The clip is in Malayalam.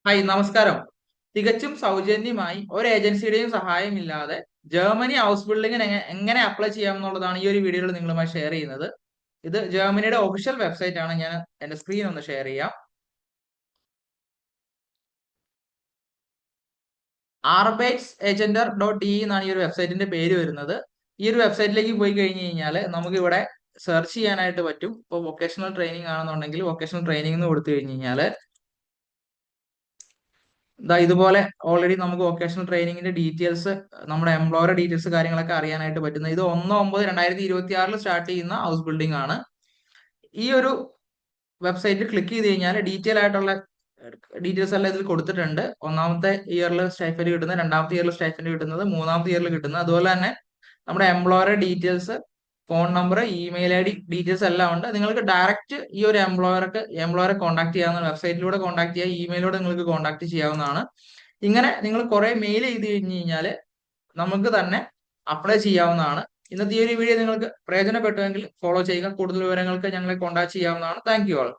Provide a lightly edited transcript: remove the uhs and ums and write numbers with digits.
ഹായ് നമസ്കാരം. തികച്ചും സൗജന്യമായി ഒരു ഏജൻസിയുടെയും സഹായമില്ലാതെ ജർമ്മനി ഹൗസ് ബിൽഡിങ്ങിന് എങ്ങനെ അപ്ലൈ ചെയ്യാം എന്നുള്ളതാണ് ഈ ഒരു വീഡിയോയിൽ നിങ്ങളുമായി ഷെയർ ചെയ്യുന്നത്. ഇത് ജർമ്മനിയുടെ ഒഫീഷ്യൽ വെബ്സൈറ്റ് ആണ്. ഞാൻ എന്റെ സ്ക്രീൻ ഒന്ന് ഷെയർ ചെയ്യാം. arbeidsagenter.de എന്നാണ് ഈ ഒരു വെബ്സൈറ്റിന്റെ പേര് വരുന്നത്. ഈ ഒരു വെബ്സൈറ്റിലേക്ക് പോയി കഴിഞ്ഞ് കഴിഞ്ഞാൽ നമുക്ക് ഇവിടെ സെർച്ച് ചെയ്യാനായിട്ട് പറ്റും. ഇപ്പോൾ വൊക്കേഷണൽ ട്രെയിനിങ് ആണെന്നുണ്ടെങ്കിൽ വൊക്കേഷണൽ ട്രെയിനിങ് എന്ന് കൊടുത്തു കഴിഞ്ഞ് കഴിഞ്ഞാൽ ഇതുപോലെ ഓൾറെഡി നമുക്ക് വൊക്കേഷണൽ ട്രെയിനിങ്ങിന്റെ ഡീറ്റെയിൽസ്, നമ്മുടെ എംപ്ലോയർ ഡീറ്റെയിൽസ് കാര്യങ്ങളൊക്കെ അറിയാനായിട്ട് പറ്റുന്നത്. ഇത് 1/9/2026 സ്റ്റാർട്ട് ചെയ്യുന്ന ഹൗസ് ബിൽഡിംഗ് ആണ്. ഈ ഒരു വെബ്സൈറ്റിൽ ക്ലിക്ക് ചെയ്ത് കഴിഞ്ഞാൽ ഡീറ്റെയിൽ ആയിട്ടുള്ള ഡീറ്റെയിൽസ് എല്ലാം ഇതിൽ കൊടുത്തിട്ടുണ്ട്. ഒന്നാമത്തെ ഇയറിൽ സ്റ്റൈഫൻഡ് കിട്ടുന്നത്, രണ്ടാമത്തെ ഇയറിൽ സ്റ്റൈഫൻഡ് കിട്ടുന്നത്, മൂന്നാമത്തെ ഇയറിൽ കിട്ടുന്നത്, അതുപോലെ തന്നെ നമ്മുടെ employer details, phone number, email I D details എല്ലാം ഉണ്ട്. നിങ്ങൾക്ക് ഡയറക്റ്റ് ഈ ഒരു എംപ്ലോയറെ കോൺടാക്ട് ചെയ്യാവുന്ന, വെബ്സൈറ്റിലൂടെ കോൺടാക്ട് ചെയ്യാം, ഇമെയിലൂടെ നിങ്ങൾക്ക് കോൺടാക്ട് ചെയ്യാവുന്നതാണ്. ഇങ്ങനെ നിങ്ങൾ കുറെ മെയിൽ ചെയ്ത് കഴിഞ്ഞ് കഴിഞ്ഞാൽ നമുക്ക് തന്നെ അപ്ലൈ ചെയ്യാവുന്നതാണ്. ഇന്നത്തെ ഈ ഒരു വീഡിയോ നിങ്ങൾക്ക് പ്രയോജനപ്പെട്ടുവെങ്കിൽ ഫോളോ ചെയ്യുക. കൂടുതൽ വിവരങ്ങൾക്ക് ഞങ്ങളെ കോൺടാക്ട് ചെയ്യാവുന്നതാണ്. Thank you all.